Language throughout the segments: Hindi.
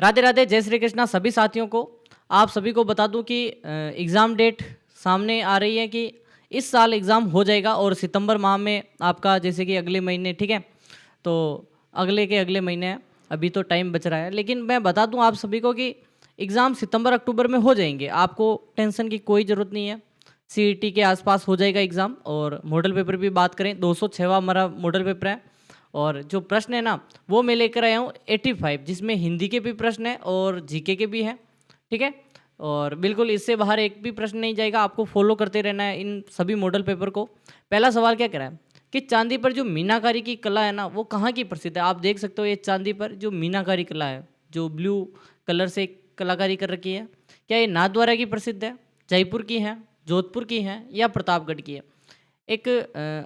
राधे राधे, जय श्री कृष्णा सभी साथियों को। आप सभी को बता दूं कि एग्ज़ाम डेट सामने आ रही है कि इस साल एग्ज़ाम हो जाएगा और सितंबर माह में आपका जैसे कि अगले महीने, ठीक है। तो अगले के अगले महीने है, अभी तो टाइम बच रहा है, लेकिन मैं बता दूं आप सभी को कि एग्ज़ाम सितंबर अक्टूबर में हो जाएंगे। आपको टेंशन की कोई ज़रूरत नहीं है। सीईटी के आसपास हो जाएगा एग्ज़ाम। और मॉडल पेपर भी बात करें, 206वां हमारा मॉडल पेपर है। और जो प्रश्न है ना, वो मैं लेकर आया हूँ 85, जिसमें हिंदी के भी प्रश्न है और जीके के भी हैं, ठीक है। और बिल्कुल इससे बाहर एक भी प्रश्न नहीं जाएगा। आपको फॉलो करते रहना है इन सभी मॉडल पेपर को। पहला सवाल क्या कह रहा है कि चांदी पर जो मीनाकारी की कला है ना, वो कहाँ की प्रसिद्ध है। आप देख सकते हो ये चांदी पर जो मीनाकारी कला है, जो ब्लू कलर से कलाकारी कर रखी है, क्या ये नाथद्वारा की प्रसिद्ध है, जयपुर की है, जोधपुर की है या प्रतापगढ़ की है। एक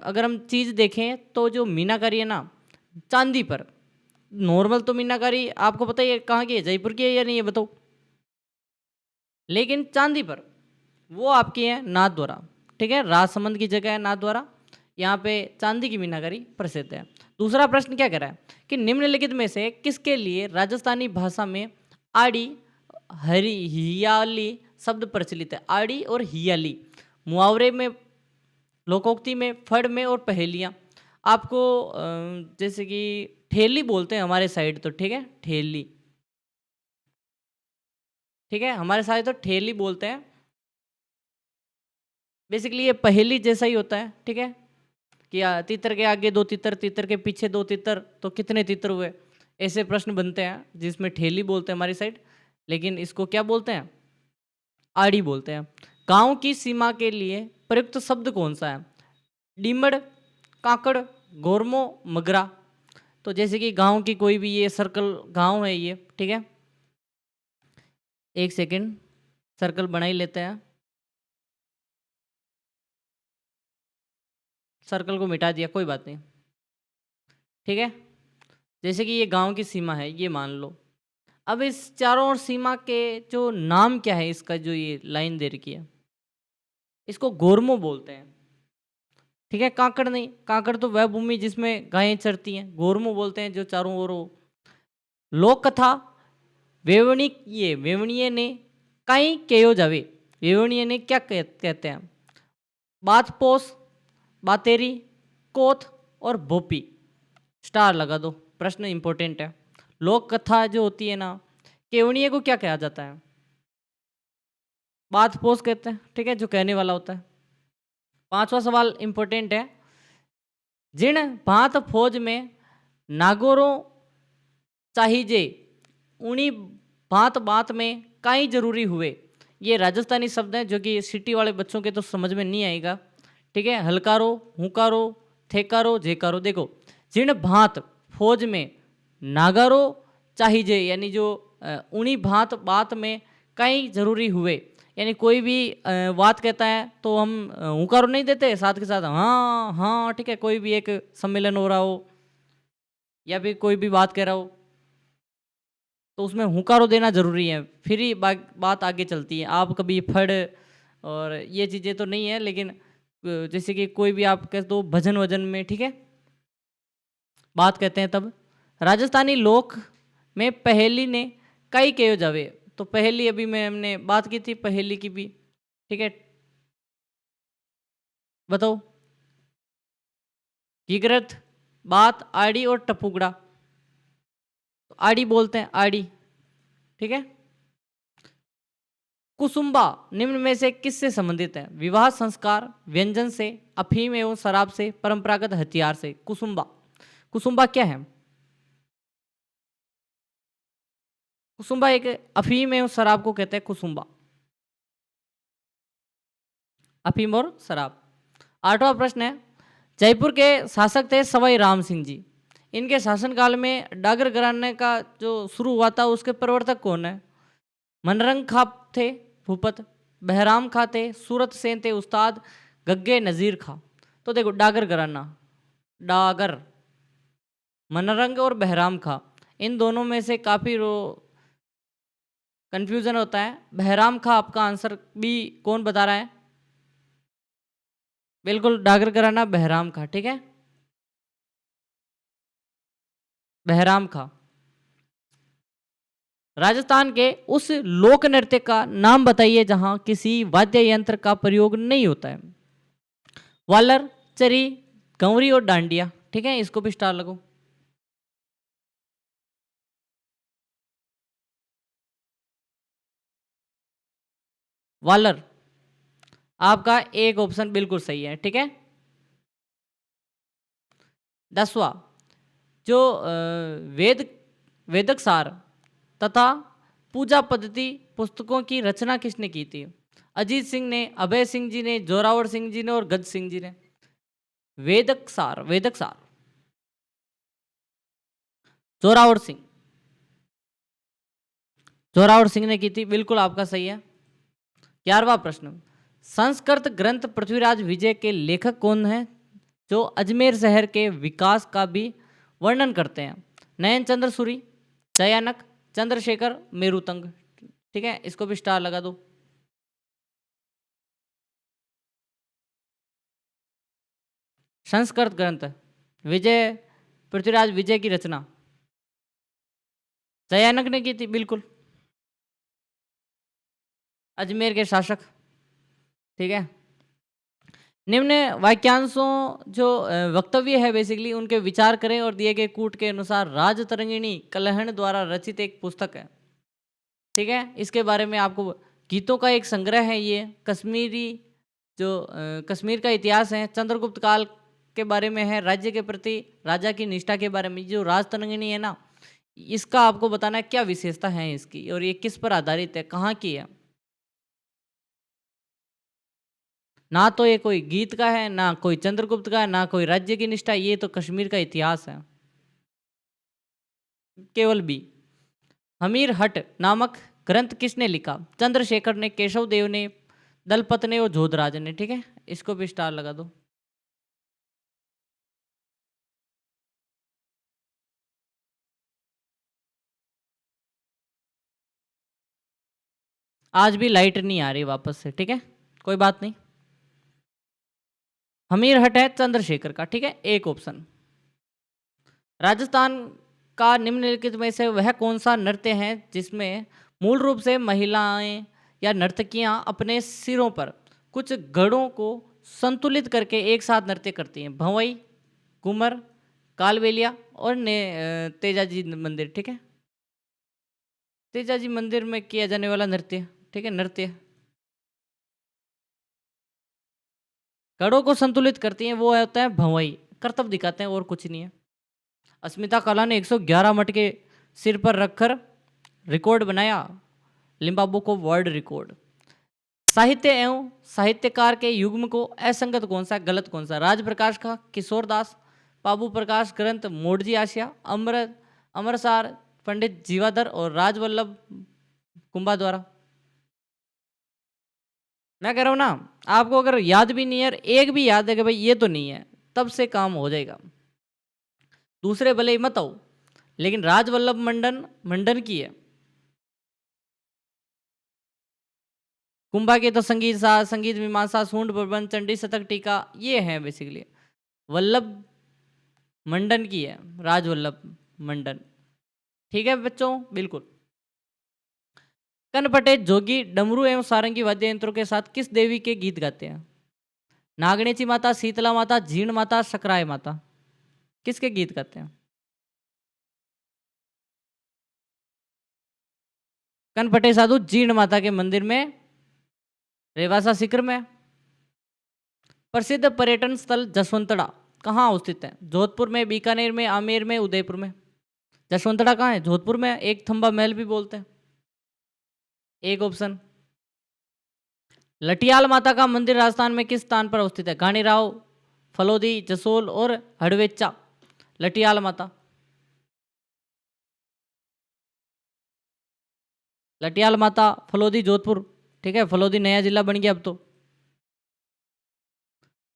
अगर हम चीज़ देखें तो जो मीनाकारी है ना चांदी पर, नॉर्मल तो मीनाकारी आपको पता ही है कहाँ की है, जयपुर की है या नहीं ये बताओ। लेकिन चांदी पर वो आपकी है नाथद्वारा, ठीक है। राजसमंद की जगह है नाथद्वारा, यहाँ पे चांदी की मीनाकारी प्रसिद्ध है। दूसरा प्रश्न क्या कह रहा है कि निम्नलिखित में से किसके लिए राजस्थानी भाषा में आड़ी हरी हियाली शब्द प्रचलित है। आड़ी और हियाली मुहावरे में, लोकोक्ति में, फड़ में और पहेलियाँ। आपको जैसे कि ठेली बोलते हैं हमारे साइड तो, ठीक है, ठेली, ठीक है, हमारे साइड तो ठेली बोलते हैं। बेसिकली ये पहेली जैसा ही होता है, ठीक है, कि तीतर के आगे दो तीतर, तीतर के पीछे दो तीतर, तो कितने तीतर हुए। ऐसे प्रश्न बनते हैं जिसमें ठेली बोलते हैं हमारी साइड, लेकिन इसको क्या बोलते हैं, आड़ी बोलते हैं। गांव की सीमा के लिए प्रयुक्त शब्द कौन सा है। डीमड़, काकड़, गोरमो, मगरा। तो जैसे कि गांव की कोई भी ये सर्कल गांव है ये, ठीक है, एक सेकंड, सर्कल बना ही लेते हैं। सर्कल को मिटा दिया, कोई बात नहीं, ठीक है। जैसे कि ये गांव की सीमा है ये मान लो। अब इस चारों ओर सीमा के जो नाम क्या है, इसका जो ये लाइन दे रखी है, इसको गोरमो बोलते हैं, ठीक है। काकड़ नहीं, काकड़ तो वह भूमि जिसमें गायें चरती हैं। गोरमो बोलते हैं जो चारों ओर हो। लोक कथा, वेवणी, ये वेवणीय ने कई कहो जावे, वेवणीय ने क्या कहते हैं। बात पोस, बातेरी, कोथ और भोपी। स्टार लगा दो, प्रश्न इंपॉर्टेंट है। लोक कथा जो होती है ना, केवणीय को क्या कहा जाता है, बात पोस कहते हैं, ठीक है, जो कहने वाला होता है। पांचवा सवाल इंपॉर्टेंट है। जिन भांत फौज में नागोरों चाहिए, उन्हीं भांत बात में काई जरूरी हुए। ये राजस्थानी शब्द है जो कि सिटी वाले बच्चों के तो समझ में नहीं आएगा, ठीक है। हलकारो, हुकारो, थेकारो, जेकारो। देखो, जिन भांत फौज में नागारो चाहिए, यानी जो उन्हीं भांत बात में कई जरूरी हुए, यानी कोई भी बात कहता है तो हम हुकारो नहीं देते, साथ के साथ हाँ हाँ, ठीक है। कोई भी एक सम्मेलन हो रहा हो या फिर कोई भी बात कह रहा हो तो उसमें हुंकारो देना ज़रूरी है, फिर ही बात आगे चलती है। आप कभी फड़ और ये चीज़ें तो नहीं है, लेकिन जैसे कि कोई भी आप कह दो भजन वजन में, ठीक है, बात कहते हैं तब। राजस्थानी लोक में पहेली ने कई कहो जावे। तो पहेली अभी मैं हमने बात की थी, पहेली की भी, ठीक है। बताओ, गिगरत, बात, आड़ी और टपुगड़ा। तो आड़ी बोलते हैं, आड़ी, ठीक है। कुसुम्बा निम्न में से किससे संबंधित है। विवाह संस्कार, व्यंजन से, अफीम एवं शराब से, परंपरागत हथियार से। कुसुम्बा, कुसुम्बा क्या है। कुसुम्बा एक अफीम एवं शराब को कहते हैं कुसुम्बा, अफीम और शराब। आठवां प्रश्न है, जयपुर के शासक थे सवाई राम सिंह जी। इनके शासनकाल में डागर घराने का जो शुरू हुआ था उसके प्रवर्तक कौन है। मनरंग खा थे भूपत, बहराम खा थे, सूरत सेन थे उस्ताद, गग्गे नज़ीर खा। तो देखो, डागर घराना, डागर, मनरंग और बहराम खा, इन दोनों में से काफ़ी कंफ्यूजन होता है। बहराम खा आपका आंसर बी, कौन बता रहा है। बिल्कुल, डागर घराना बहराम खा, ठीक है, बहराम खा। राजस्थान के उस लोक नृत्य का नाम बताइए जहां किसी वाद्य यंत्र का प्रयोग नहीं होता है। वालर, चरी, गंवरी और डांडिया। ठीक है, इसको भी स्टार लगो। वालर, आपका एक ऑप्शन बिल्कुल सही है। ठीक है, 10वां, जो वेद वेदक सार तथा पूजा पद्धति पुस्तकों की रचना किसने की थी? अजीत सिंह ने, अभय सिंह जी ने, जोरावर सिंह जी ने और गज सिंह जी ने। वेदक सार, वेदक सार, जोरावर सिंह, जोरावर सिंह ने की थी, बिल्कुल आपका सही है। 11वां प्रश्न, संस्कृत ग्रंथ पृथ्वीराज विजय के लेखक कौन है जो अजमेर शहर के विकास का भी वर्णन करते हैं? नयन चंद्र सूरी, जयानक, चंद्रशेखर, मेरुतंग। ठीक है, इसको भी स्टार लगा दो। संस्कृत ग्रंथ विजय, पृथ्वीराज विजय की रचना जयानक ने की थी, बिल्कुल, अजमेर के शासक। ठीक है, निम्न वाक्यांशों जो वक्तव्य है बेसिकली उनके विचार करें और दिए गए कूट के अनुसार राजतरंगिणी कलहण द्वारा रचित एक पुस्तक है। ठीक है, इसके बारे में आपको गीतों का एक संग्रह है ये, कश्मीरी जो कश्मीर का इतिहास है, चंद्रगुप्त काल के बारे में है, राज्य के प्रति राजा की निष्ठा के बारे में। जो राजतरंगिणी है ना, इसका आपको बताना है क्या विशेषता है इसकी और ये किस पर आधारित है, कहाँ की है। ना तो ये कोई गीत का है, ना कोई चंद्रगुप्त का है, ना कोई राज्य की निष्ठा, ये तो कश्मीर का इतिहास है। केवल बी। हमीर हट नामक ग्रंथ किसने लिखा? चंद्रशेखर ने, केशव देव ने, दलपत ने और जोधराज ने। ठीक है, इसको भी स्टार लगा दो। आज भी लाइट नहीं आ रही वापस से, ठीक है, कोई बात नहीं। हमीर हट है चंद्रशेखर का। ठीक है, एक ऑप्शन। राजस्थान का निम्नलिखित में से वह कौन सा नृत्य है जिसमें मूल रूप से महिलाएं या नर्तकियां अपने सिरों पर कुछ गढ़ों को संतुलित करके एक साथ नृत्य करती हैं? भंवई, घूमर, कालबेलिया और तेजाजी मंदिर। ठीक है, तेजाजी मंदिर में किया जाने वाला नृत्य। ठीक है, नृत्य गढ़ों को संतुलित करती हैं वो होता है भंवई, करतब दिखाते हैं और कुछ नहीं है। अस्मिता कला ने 111 मटके सिर पर रखकर रिकॉर्ड बनाया, लिम्बाबो को वर्ल्ड रिकॉर्ड। साहित्य एवं साहित्यकार के युग्म को असंगत कौन सा, गलत कौन सा? राज प्रकाश का, किशोर दास, बाबू प्रकाश ग्रंथ मोड़जी आशिया, अमरसार पंडित जीवाधर और राजवल्लभ कुंभा द्वारा। मैं कह रहा हूं ना, आपको अगर याद भी नहीं है, एक भी याद है कि भाई ये तो नहीं है, तब से काम हो जाएगा। दूसरे भले ही मत आओ, लेकिन राजवल्लभ मंडन मंडन की है। कुंभा के तो संगीत सा, संगीत मीमांसा, सूंड प्रबंध, चंडी शतक, टीका, ये है बेसिकली। वल्लभ मंडन की है, राजवल्लभ मंडन। ठीक है बच्चों, बिल्कुल। कनपटे जोगी डमरू एवं सारंगी वाद्य यंत्रों के साथ किस देवी के गीत गाते हैं? नागणेची माता, शीतला माता, जीण माता, सकराय माता। किसके गीत गाते हैं? कनपटे साधु जीर्ण माता के मंदिर में, रेवासा शिखर में। प्रसिद्ध पर्यटन स्थल जसवंतड़ा कहाँ स्थित है? जोधपुर में, बीकानेर में, आमेर में, उदयपुर में। जसवंतड़ा कहाँ है? जोधपुर में। एक थंबा महल भी बोलते हैं, एक ऑप्शन। लटियाल माता का मंदिर राजस्थान में किस स्थान पर अवस्थित है? घाणीराव, फलोदी, जसोल और हड़वेचा। लटियाल माता, लटियाल माता, फलोदी, जोधपुर। ठीक है, फलोदी नया जिला बन गया अब तो।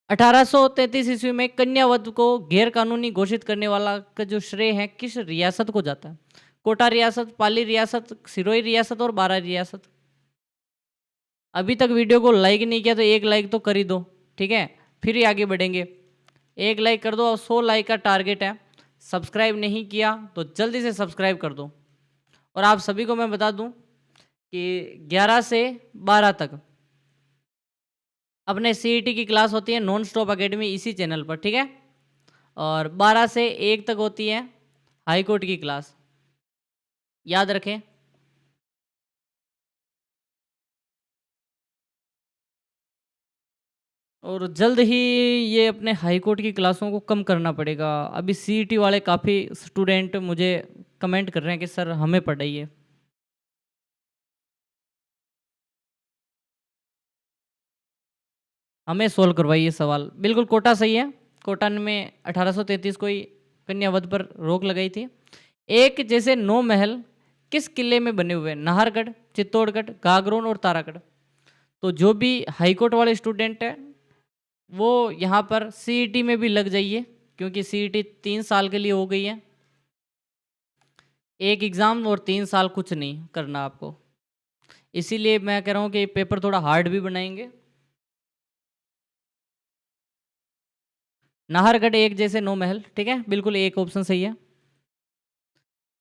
1833 ईस्वी में कन्यावध को गैर कानूनी घोषित करने वाला का जो श्रेय है किस रियासत को जाता है? कोटा रियासत, पाली रियासत, सिरोही रियासत और बारा रियासत। अभी तक वीडियो को लाइक नहीं किया तो एक लाइक तो कर ही दो, ठीक है, फिर ही आगे बढ़ेंगे। एक लाइक कर दो और 100 लाइक का टारगेट है। सब्सक्राइब नहीं किया तो जल्दी से सब्सक्राइब कर दो और आप सभी को मैं बता दूं कि 11 से 12 तक अपने सीईटी की क्लास होती है नॉन स्टॉप एकेडमी इसी चैनल पर, ठीक है। और 12 से 1 तक होती है हाई कोर्ट की क्लास, याद रखें। और जल्द ही ये अपने हाई कोर्ट की क्लासों को कम करना पड़ेगा। अभी सीईटी वाले काफ़ी स्टूडेंट मुझे कमेंट कर रहे हैं कि सर हमें पढ़ाइए। हमें सोल्व करवाइए सवाल। बिल्कुल कोटा सही है। कोटा में 1833 को ही कन्यावध पर रोक लगाई थी। एक जैसे 9 महल किस किले में बने हुए हैं? नाहरगढ़, चित्तौड़गढ़, गागरोन और तारागढ़। तो जो भी हाईकोर्ट वाले स्टूडेंट हैं वो यहाँ पर सीईटी में भी लग जाइए, क्योंकि सीईटी 3 साल के लिए हो गई है। एक एग्ज़ाम और 3 साल कुछ नहीं करना आपको। इसीलिए मैं कह रहा हूँ कि पेपर थोड़ा हार्ड भी बनाएंगे। नाहरगढ़ एक जैसे 9 महल, ठीक है, बिल्कुल एक ऑप्शन सही है।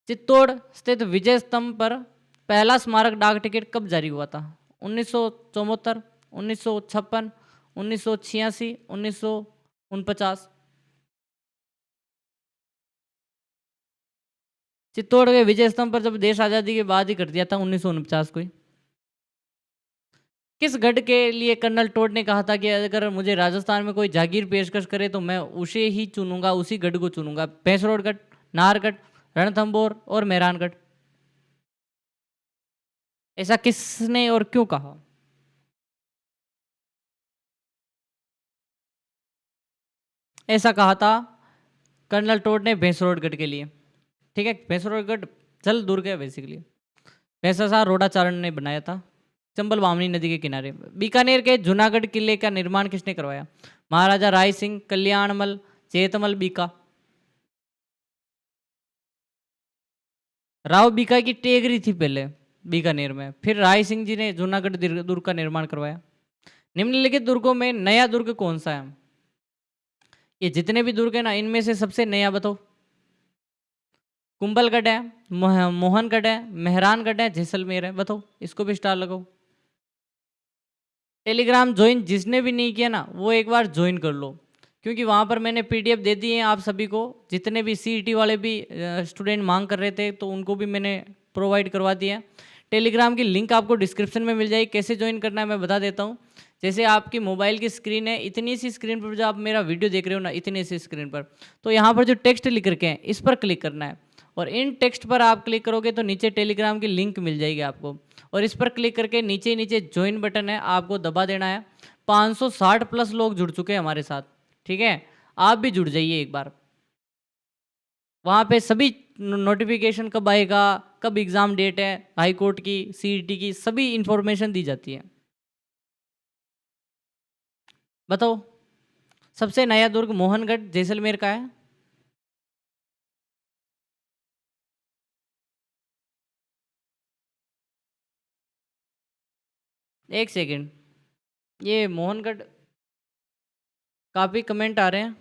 चित्तौड़ स्थित विजय स्तंभ पर पहला स्मारक डाक टिकट कब जारी हुआ था? 1974, 1956, 1986, 1949। चित्तौड़ के विजय स्तंभ पर जब देश आज़ादी के बाद ही कर दिया था 1949 को ही। किस गढ़ के लिए कर्नल टोड ने कहा था कि अगर मुझे राजस्थान में कोई जागीर पेशकश करे तो मैं उसे ही चुनूंगा, उसी गढ़ को चुनूंगा? भैंसरोडगढ़, नाहरगढ़, रणथंभौर और मेहरानगढ़। ऐसा किसने और क्यों कहा? ऐसा कहा था कर्नल टोड ने भैंसरोडगढ़ के लिए, ठीक है। भैंसरोडगढ़ जल दुर्ग है बेसिकली। भैंसासा रोडाचारण ने बनाया था चंबल बामनी नदी के किनारे। बीकानेर के जूनागढ़ किले का निर्माण किसने करवाया? महाराजा राय सिंह, कल्याणमल, चेतमल, बीका। राव बीका की टेगरी थी पहले बीकानेर में, फिर राय सिंह जी ने जूनागढ़ दुर्ग का निर्माण करवाया। निम्नलिखित दुर्गों में नया दुर्ग कौन सा है? ये जितने भी दुर्ग है ना, इनमें से सबसे नया बताओ। कुंभलगढ़ है, मोहनगढ़ है, मेहरानगढ़ है, जैसलमेर है। बताओ, इसको भी स्टार लगाओ। टेलीग्राम ज्वाइन जिसने भी नहीं किया ना वो एक बार ज्वाइन कर लो, क्योंकि वहाँ पर मैंने पीडीएफ दे दी है आप सभी को। जितने भी सीईटी वाले भी स्टूडेंट मांग कर रहे थे तो उनको भी मैंने प्रोवाइड करवा दिया। टेलीग्राम की लिंक आपको डिस्क्रिप्शन में मिल जाएगी। कैसे ज्वाइन करना है मैं बता देता हूँ। जैसे आपकी मोबाइल की स्क्रीन है, इतनी सी स्क्रीन पर जो आप मेरा वीडियो देख रहे हो ना, इतनी सी स्क्रीन पर, तो यहाँ पर जो टेक्स्ट लिख रखे हैं इस पर क्लिक करना है। और इन टेक्स्ट पर आप क्लिक करोगे तो नीचे टेलीग्राम की लिंक मिल जाएगी आपको। और इस पर क्लिक करके नीचे नीचे ज्वाइन बटन है, आपको दबा देना है। 560 प्लस लोग जुड़ चुके हैं हमारे साथ, ठीक है। आप भी जुड़ जाइए एक बार। वहाँ पे सभी नोटिफिकेशन कब आएगा, कब एग्ज़ाम डेट है, हाई कोर्ट की, सीईटी की, सभी इंफॉर्मेशन दी जाती है। बताओ, सबसे नया दुर्ग मोहनगढ़ जैसलमेर का है। एक सेकंड, ये मोहनगढ़ काफ़ी कमेंट आ रहे हैं।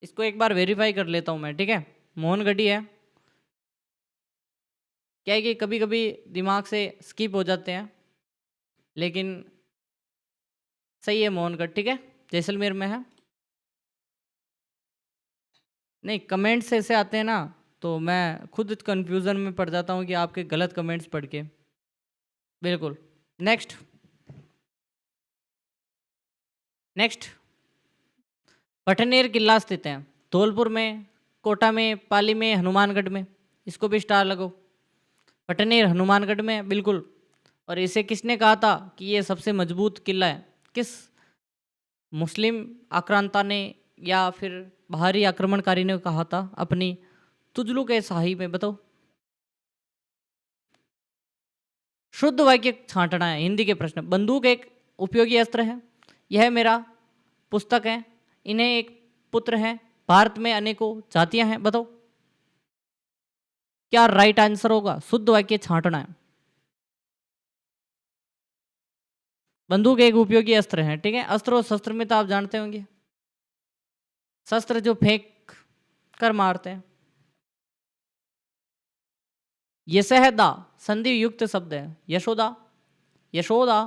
इसको एक बार वेरीफाई कर लेता हूँ मैं, ठीक है। मोहनगढ़ ही है। क्या है कि कभी कभी दिमाग से स्किप हो जाते हैं, लेकिन सही है मोहनगढ़, ठीक है, जैसलमेर में है। नहीं, कमेंट्स ऐसे आते हैं ना तो मैं खुद कंफ्यूजन में पड़ जाता हूँ कि आपके गलत कमेंट्स पढ़ के। बिल्कुल। नेक्स्ट नेक्स्ट पटनेर किला स्थित है धौलपुर में, कोटा में, पाली में, हनुमानगढ़ में। इसको भी स्टार लगो। पटनेर हनुमानगढ़ में है, बिल्कुल। और इसे किसने कहा था कि ये सबसे मजबूत किला है? किस मुस्लिम आक्रांता ने या फिर बाहरी आक्रमणकारी ने कहा था अपनी तुजलुक ए शाही में? बताओ। शुद्ध वाक्य छांटना है, हिंदी के प्रश्न। बंदूक एक उपयोगी अस्त्र है, यह मेरा पुस्तक है, इन्हें एक पुत्र है, भारत में अनेकों जातियां हैं। बताओ क्या राइट आंसर होगा? शुद्ध वाक्य छांटना है। बंदूक एक उपयोगी अस्त्र है, ठीक है। अस्त्र और शस्त्र में तो आप जानते होंगे। शस्त्र जो फेंक कर मारते हैं। यशहदा संधि युक्त शब्द है। यशोदा, यशोदा,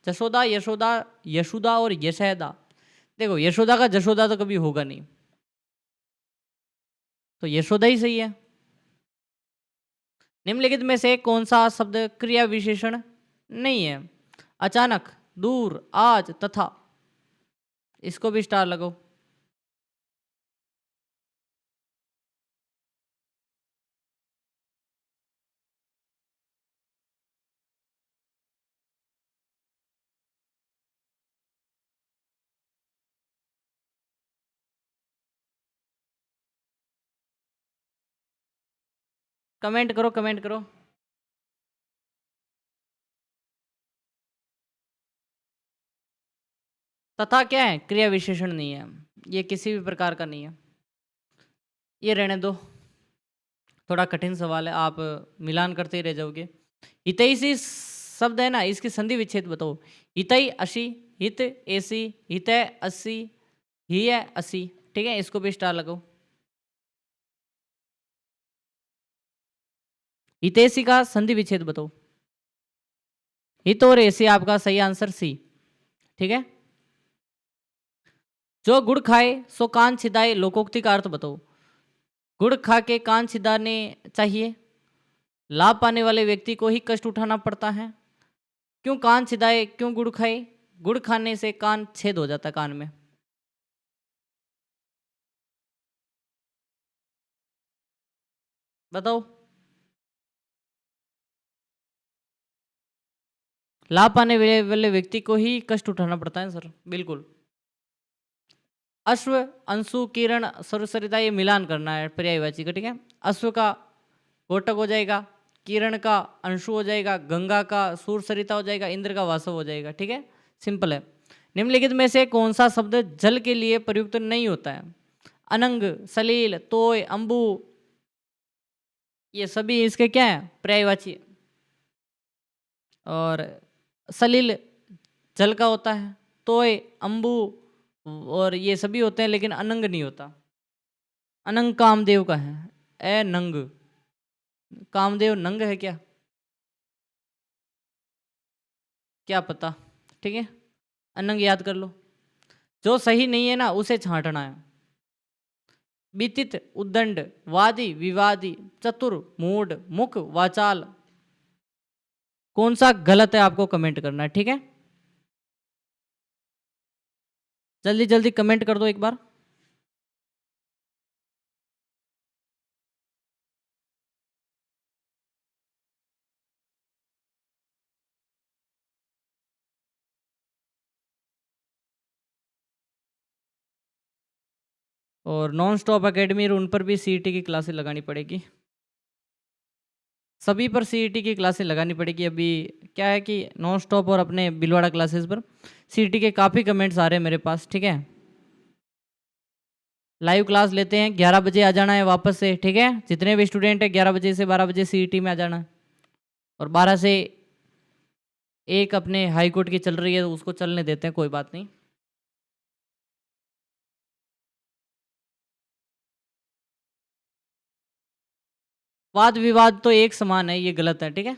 जशोदा, यशोदा, यशोदा और यशहदा। देखो यशोदा का जशोदा तो कभी होगा नहीं, तो यशोदा ही सही है। निम्नलिखित में से कौन सा शब्द क्रिया विशेषण नहीं है? अचानक, दूर, आज, तथा। इसको भी स्टार लगाओ। कमेंट करो, कमेंट करो। तथा क्या है? क्रिया विशेषण नहीं है, ये किसी भी प्रकार का नहीं है। ये रहने दो, थोड़ा कठिन सवाल है, आप मिलान करते ही रह जाओगे। हितैषी शब्द है ना, इसकी संधि विच्छेद बताओ। हितई अशी, हित एसी, हित अस्सी, ही है अस्सी। ठीक है, इसको भी स्टार लगाओ। हितैषी का संधि विच्छेद बताओ। हित और एसी आपका सही आंसर सी। ठीक है, जो गुड़ खाए सो कान छिदाए, लोकोक्ति का अर्थ बताओ। गुड़ खा के कान छिदाने चाहिए, लाभ पाने वाले व्यक्ति को ही कष्ट उठाना पड़ता है। क्यों कान छिदाए, क्यों गुड़ खाए? गुड़ खाने से कान छेद हो जाता है, कान में। बताओ। लाभ पाने वाले व्यक्ति को ही कष्ट उठाना पड़ता है सर, बिल्कुल। अश्व, अंशु, किरण, सरसरिता, ये मिलान करना है पर्यायवाची का। ठीक है, अश्व का कोटक हो जाएगा, किरण का अंशु हो जाएगा, गंगा का सूरसरिता हो जाएगा, इंद्र का वासव हो जाएगा। ठीक है, सिंपल है। निम्नलिखित में से कौन सा शब्द जल के लिए प्रयुक्त नहीं होता है? अनंग, सलील, तोय, अंबु, ये सभी इसके क्या है? पर्यायवाची। और सलील जल का होता है, तोय, अंबु और ये सभी होते हैं, लेकिन अनंग नहीं होता। अनंग कामदेव का है। ए नंग, कामदेव नंग है क्या? क्या पता। ठीक है, अनंग याद कर लो। जो सही नहीं है ना, उसे छांटना है। बीतित, उद्दंड, वादी, विवादी, चतुर, मूड, मुख, वाचाल, कौन सा गलत है आपको कमेंट करना है। ठीक है, जल्दी जल्दी कमेंट कर दो एक बार। और नॉन स्टॉप एकेडमी, उन पर भी सीईटी की क्लासेस लगानी पड़ेगी। सभी पर सीईटी की क्लासेस लगानी पड़ेगी। अभी क्या है कि नॉन स्टॉप और अपने बिलवाड़ा क्लासेस पर सीईटी के काफ़ी कमेंट्स आ रहे हैं मेरे पास। ठीक है, लाइव क्लास लेते हैं, 11 बजे आ जाना है वापस से। ठीक है, जितने भी स्टूडेंट हैं 11 बजे से 12 बजे सीईटी में आ जाना है। और 12 से एक अपने हाई कोर्ट की चल रही है, उसको चलने देते हैं, कोई बात नहीं। वाद विवाद तो एक समान है, ये गलत है। ठीक है,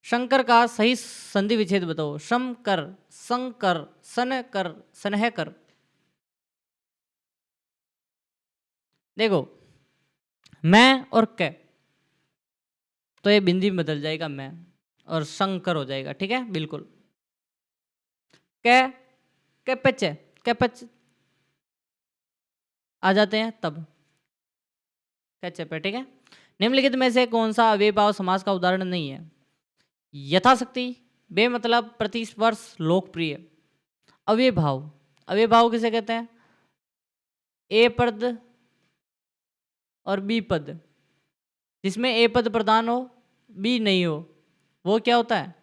शंकर का सही संधि विच्छेद बताओ। शम कर, संकर, सन कर, सनह कर। देखो, मैं और कै, तो ये बिंदी में बदल जाएगा मैं, और शंकर हो जाएगा। ठीक है, बिल्कुल। कै, कैपच है, कैपच आ जाते हैं तब कैचअप है। ठीक है, निम्नलिखित में से कौन सा अव्ययभाव समास का उदाहरण नहीं है? यथाशक्ति, बेमतलब, प्रतिस्पर्श, लोकप्रिय। अव्ययभाव, अव्ययभाव किसे कहते हैं? ए पद और बी पद, जिसमें ए पद प्रधान हो, बी नहीं हो, वो क्या होता है?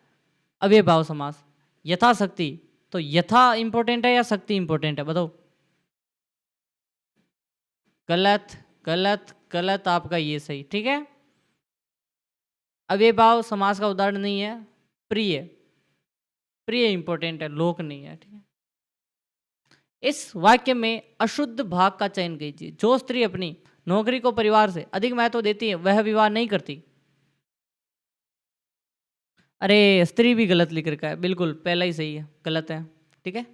अव्ययभाव समास। यथाशक्ति, तो यथा इंपॉर्टेंट है या शक्ति इंपॉर्टेंट है? बताओ। गलत, गलत, गलत, आपका ये सही। ठीक है, अव्ययभाव समास का उदाहरण नहीं है। प्रिय, प्रिय इंपॉर्टेंट है, लोक नहीं है। ठीक है, इस वाक्य में अशुद्ध भाग का चयन कीजिए। जो स्त्री अपनी नौकरी को परिवार से अधिक महत्व देती है वह विवाह नहीं करती। अरे स्त्री भी गलत लिख रखा है, बिल्कुल पहला ही सही है, गलत है। ठीक है,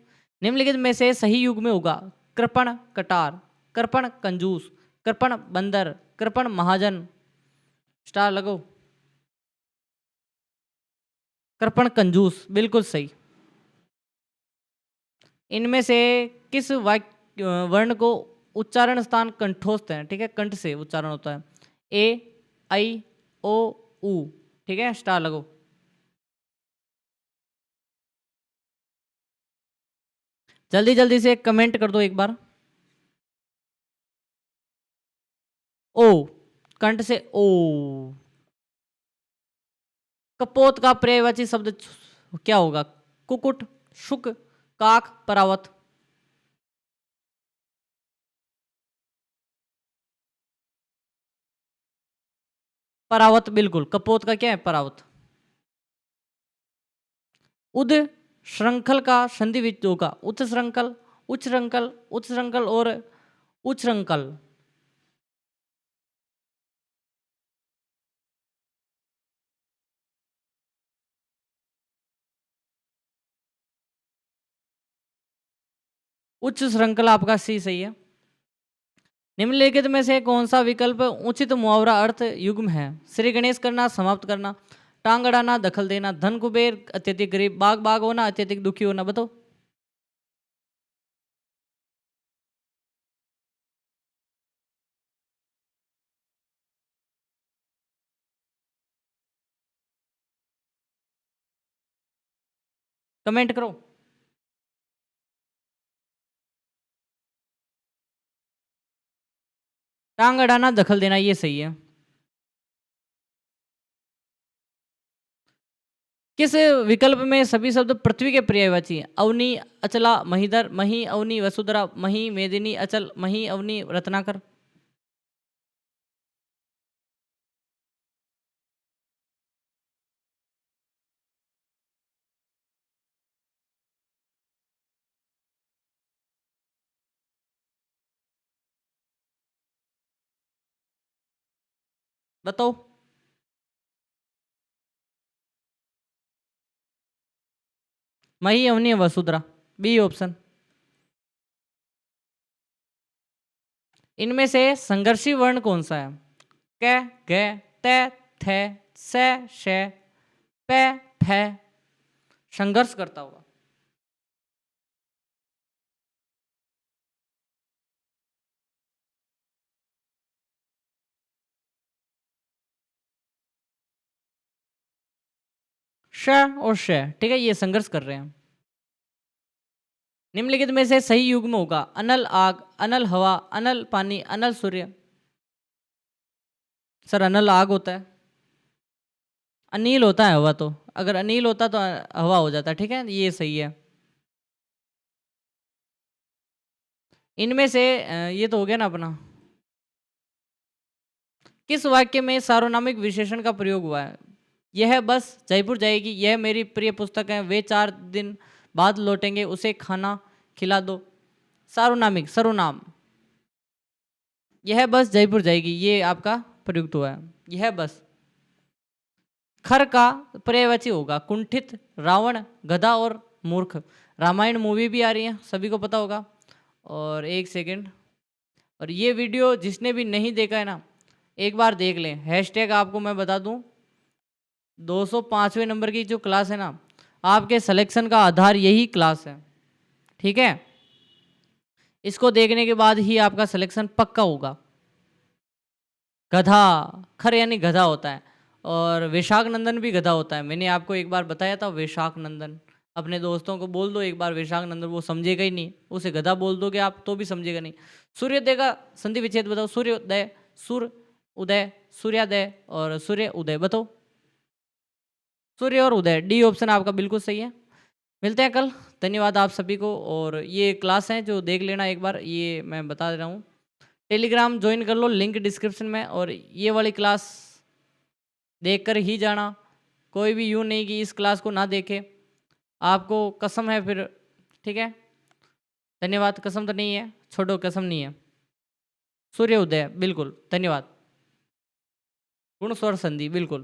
निम्नलिखित में से सही युग में होगा कृपण कटार, कृपण कंजूस, कृपण बंदर, कृपण महाजन। स्टार लगो। कृपण कंजूस बिल्कुल सही। इनमें से किस वाक्य वर्ण को उच्चारण स्थान कंठोस्थ है? ठीक है, कंठ से उच्चारण होता है। ए, आई, ओ, उ। ठीक है, स्टार लगो। जल्दी जल्दी से कमेंट कर दो एक बार। ओ, कंठ से ओ। कपोत का पर्यायवाची शब्द क्या होगा? कुकुट, शुक, काक, परावत। परावत बिल्कुल, कपोत का क्या है? परावत। उद श्रृंखल का संधि विच्छेद होगा उच्च श्रृंखल, उच्च श्रृंखल, उच्च श्रृंखल और उच्च श्रृंखल। उच्च श्रृंखला आपका सी सही है। निम्नलिखित में से कौन सा विकल्प उचित मुहावरा अर्थ युग्म है? श्री गणेश करना, समाप्त करना, टांग अड़ाना, दखल देना, धन कुबेर, अत्यधिक गरीब, बाग बाग होना, अत्यधिक दुखी होना। बताओ। कमेंट करो। टांग अड़ाना, दखल देना, ये सही है। किस विकल्प में सभी शब्द पृथ्वी के पर्यायवाची हैं? अवनी, अचला, महीधर, मही, अवनी, वसुधरा, मही, मेदिनी, अचल, मही, अवनी, रत्नाकर। बताओ। मही, अवनी, वसुधरा, बी ऑप्शन। इनमें से संघर्षी वर्ण कौन सा है? क, ग, त, थ, स, श, प, फ। संघर्ष करता हुआ। श और श, ठीक है, ये संघर्ष कर रहे हैं। निम्नलिखित में से सही युग्म होगा अनल आग, अनल हवा, अनल पानी, अनल सूर्य। सर अनल आग होता है। अनिल होता है हवा तो, अगर अनिल होता तो हवा हो जाता। ठीक है, ये सही है। इनमें से ये तो हो गया ना अपना। किस वाक्य में सार्वनामिक विशेषण का प्रयोग हुआ है? यह बस जयपुर जाएगी, यह मेरी प्रिय पुस्तक है, वे 4 दिन बाद लौटेंगे, उसे खाना खिला दो। सार्वनामिक, सर्वनाम। यह बस जयपुर जाएगी, ये आपका प्रयुक्त हुआ है। यह बस। खर का पर्यायवाची होगा कुंठित, रावण, गधा और मूर्ख। रामायण मूवी भी आ रही है, सभी को पता होगा। और एक सेकंड, और ये वीडियो जिसने भी नहीं देखा है ना, एक बार देख लें। हैशटैग आपको मैं बता दूं, 205वें नंबर की जो क्लास है ना, आपके सिलेक्शन का आधार यही क्लास है। ठीक है, इसको देखने के बाद ही आपका सिलेक्शन पक्का होगा। गधा, खर यानी गधा होता है, और वैशाख नंदन भी गधा होता है। मैंने आपको एक बार बताया था वैशाख नंदन। अपने दोस्तों को बोल दो एक बार वैशाख नंदन, वो समझेगा ही नहीं। उसे गधा बोल दोगे आप तो भी समझेगा नहीं। सूर्योदय का संधि विच्छेद बताओ। सूर्योदय, सूर्य उदय, सूर्योदय और सूर्य उदय। बताओ। सूर्य और उदय, डी ऑप्शन आपका बिल्कुल सही है। मिलते हैं कल। धन्यवाद आप सभी को। और ये क्लास हैं जो देख लेना एक बार, ये मैं बता दे रहा हूँ। टेलीग्राम ज्वाइन कर लो, लिंक डिस्क्रिप्शन में। और ये वाली क्लास देख कर ही जाना, कोई भी यूँ नहीं कि इस क्लास को ना देखे, आपको कसम है फिर। ठीक है, धन्यवाद। कसम तो नहीं है, छोड़ो कसम नहीं है। सूर्य उदय, बिल्कुल, धन्यवाद। गुण स्वर संधि, बिल्कुल।